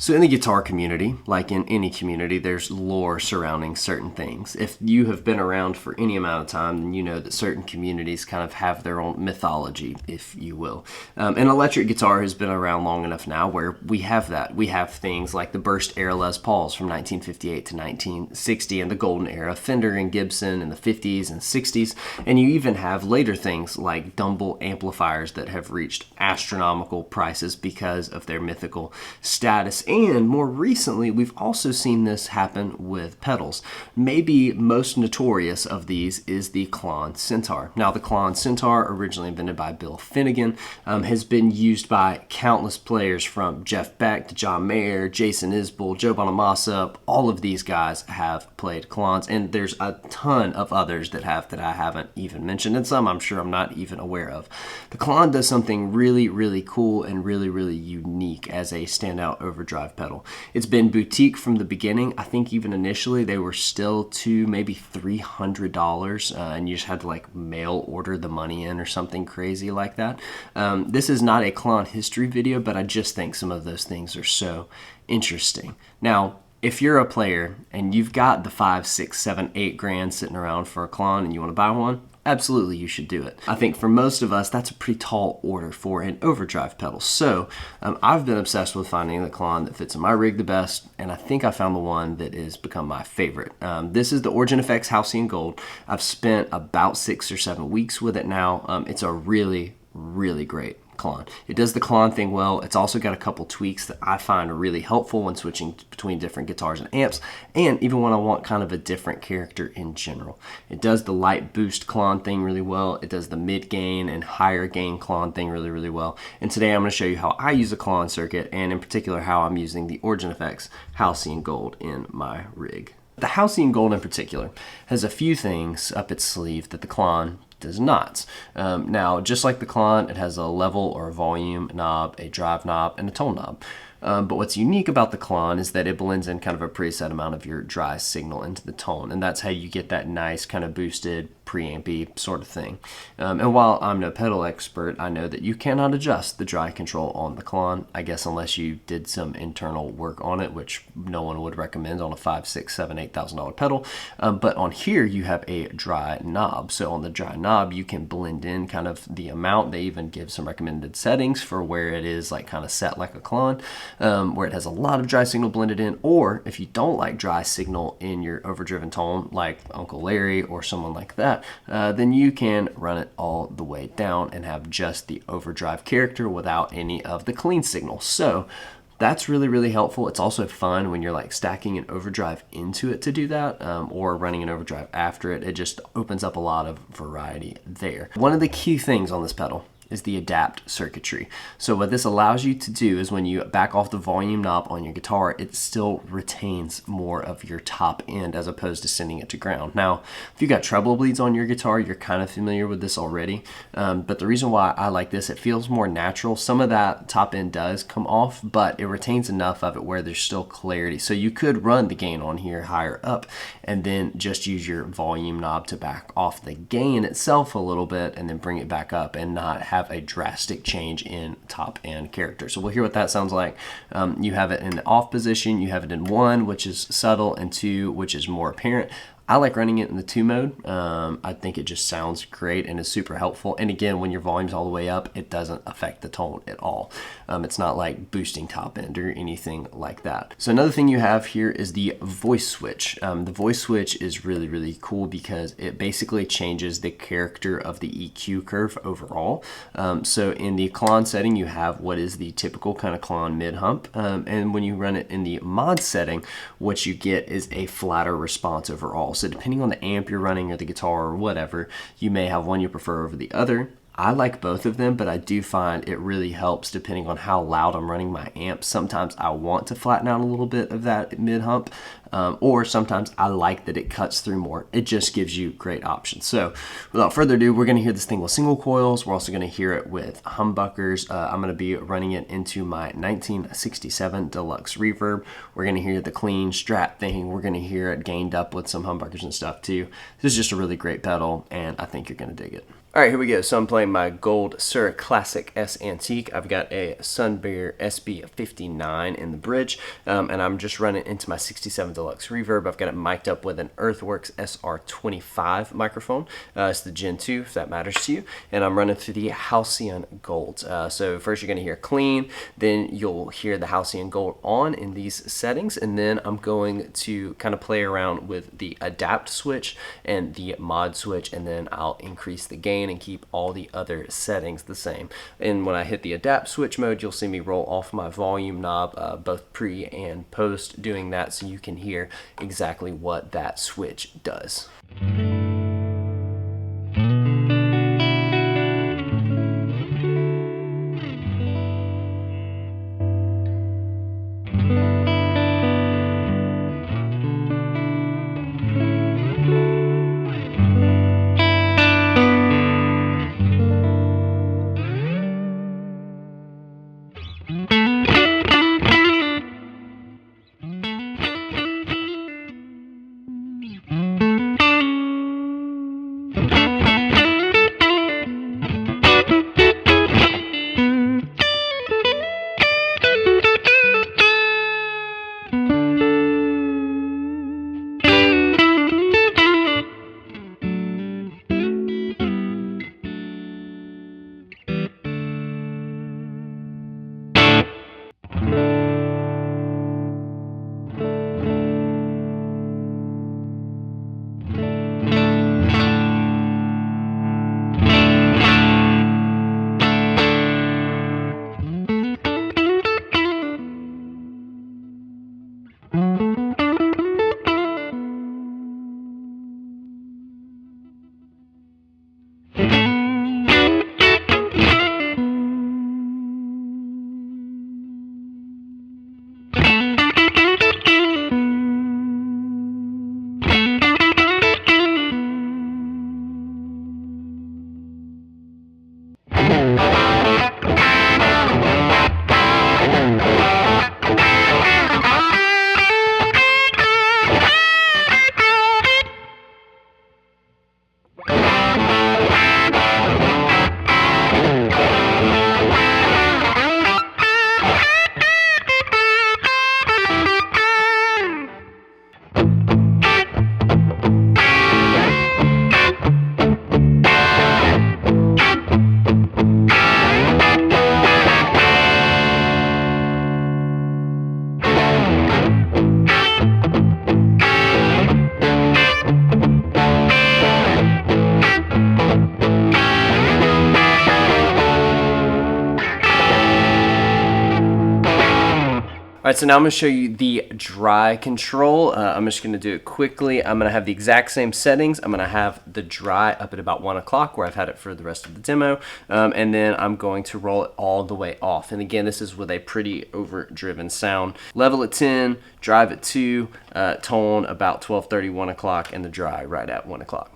So in the guitar community, like in any community, there's lore surrounding certain things. If you have been around for any amount of time, then you know that certain communities kind of have their own mythology, if you will. And electric guitar has been around long enough now where we have that. We have things like the burst era Les Pauls from 1958 to 1960 and the golden era Fender and Gibson in the 50s and 60s. And you even have later things like Dumble amplifiers that have reached astronomical prices because of their mythical status. And more recently, we've also seen this happen with pedals. Maybe most notorious of these is the Klon Centaur. Now, the Klon Centaur, originally invented by Bill Finnegan, has been used by countless players from Jeff Beck to John Mayer, Jason Isbell, Joe Bonamassa. All of these guys have played Klons, and there's a ton of others that I haven't even mentioned, and some I'm sure I'm not even aware of. The Klon does something really, really cool and really, really unique as a standout overdrive pedal. It's been boutique from the beginning. I think even initially they were still $200, maybe $300, and you just had to like mail order the money in or something crazy like that. This is not a Klon history video, but I just think some of those things are so interesting. Now, if you're a player and you've got the 5, 6, 7, 8 grand sitting around for a Klon and you want to buy one, absolutely, you should do it. I think for most of us, that's a pretty tall order for an overdrive pedal. So I've been obsessed with finding the Klon that fits in my rig the best, and I think I found the one that has become my favorite. This is the Origin Effects Halcyon Gold. I've spent about 6 or 7 weeks with it now. It's a really, really great Klon. It does the Klon thing well. It's also got a couple tweaks that I find really helpful when switching between different guitars and amps, and even when I want kind of a different character in general. It does the light boost Klon thing really well. It does the mid gain and higher gain Klon thing really, really well. And today I'm going to show you how I use a Klon circuit, and in particular how I'm using the Origin Effects Halcyon Gold in my rig. The Halcyon Gold in particular has a few things up its sleeve that the Klon does not. Now, just like the Klon, it has a level or a volume knob, a drive knob, and a tone knob. But what's unique about the Klon is that it blends in kind of a preset amount of your dry signal into the tone, and that's how you get that nice kind of boosted preampy sort of thing. And while I'm no pedal expert, I know that you cannot adjust the dry control on the Klon, I guess unless you did some internal work on it, which no one would recommend on a $5,000, $6,000, $7,000, $8,000 pedal. But on here you have a dry knob. So on the dry knob you can blend in kind of the amount. They even give some recommended settings for where it is like kind of set like a Klon, where it has a lot of dry signal blended in, or if you don't like dry signal in your overdriven tone like Uncle Larry or someone like that, then you can run it all the way down and have just the overdrive character without any of the clean signal. So that's really, really helpful. It's also fun when you're like stacking an overdrive into it to do that, or running an overdrive after it. It just opens up a lot of variety there. One of the key things on this pedal is the adapt circuitry. So what this allows you to do is when you back off the volume knob on your guitar, it still retains more of your top end as opposed to sending it to ground. Now, if you got treble bleeds on your guitar, you're kind of familiar with this already, but the reason why I like this, it feels more natural. Some of that top end does come off, but it retains enough of it where there's still clarity. So you could run the gain on here higher up and then just use your volume knob to back off the gain itself a little bit and then bring it back up and not have a drastic change in top end character. So we'll hear what that sounds like. You have it in the off position, you have it in 1, which is subtle, and 2, which is more apparent. I like running it in the 2 mode. I think it just sounds great and is super helpful. And again, when your volume's all the way up, it doesn't affect the tone at all. It's not like boosting top end or anything like that. So another thing you have here is the voice switch. The voice switch is really, really cool because it basically changes the character of the EQ curve overall. So in the Klon setting, you have what is the typical kind of Klon mid hump. And when you run it in the mod setting, what you get is a flatter response overall. So depending on the amp you're running or the guitar or whatever, you may have one you prefer over the other. I like both of them, but I do find it really helps depending on how loud I'm running my amp. Sometimes I want to flatten out a little bit of that mid hump, or sometimes I like that it cuts through more. It just gives you great options. So without further ado, we're going to hear this thing with single coils. We're also going to hear it with humbuckers. I'm going to be running it into my 1967 Deluxe Reverb. We're going to hear the clean Strat thing. We're going to hear it gained up with some humbuckers and stuff too. This is just a really great pedal, and I think you're going to dig it. All right, here we go. So I'm playing my Gold Sur Classic S Antique. I've got a Sunbear SB59 in the bridge, and I'm just running into my 67 Deluxe Reverb. I've got it mic'd up with an Earthworks SR25 microphone. It's the Gen 2, if that matters to you. And I'm running through the Halcyon Gold. So first you're going to hear clean, then you'll hear the Halcyon Gold on in these settings, and then I'm going to kind of play around with the adapt switch and the mod switch, and then I'll increase the gain and keep all the other settings the same. And when I hit the adapt switch mode, you'll see me roll off my volume knob, both pre and post, doing that so you can hear exactly what that switch does. All right, so now I'm going to show you the dry control. I'm just going to do it quickly. I'm going to have the exact same settings. I'm going to have the dry up at about 1 o'clock where I've had it for the rest of the demo. And then I'm going to roll it all the way off. And again, this is with a pretty overdriven sound. Level at 10, drive at 2, tone about 12:30, 1 o'clock, and the dry right at 1 o'clock.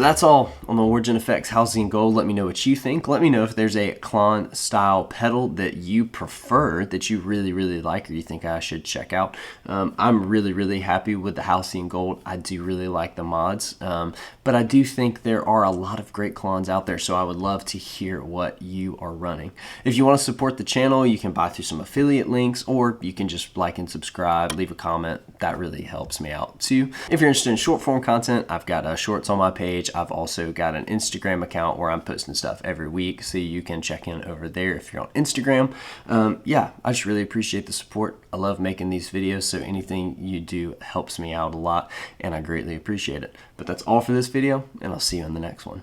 that's all on the Origin Effects Halcyon Gold. Let me know what you think. Let me know if there's a Klon-style pedal that you prefer, that you really, really like, or you think I should check out. I'm really, really happy with the Halcyon Gold. I do really like the mods, but I do think there are a lot of great Klons out there, so I would love to hear what you are running. If you want to support the channel, you can buy through some affiliate links, or you can just like and subscribe, leave a comment. That really helps me out too. If you're interested in short form content, I've got shorts on my page. I've also got an Instagram account where I'm posting stuff every week, so you can check in over there if you're on Instagram. Yeah, I just really appreciate the support. I love making these videos, so anything you do helps me out a lot, and I greatly appreciate it. But that's all for this video, and I'll see you in the next one.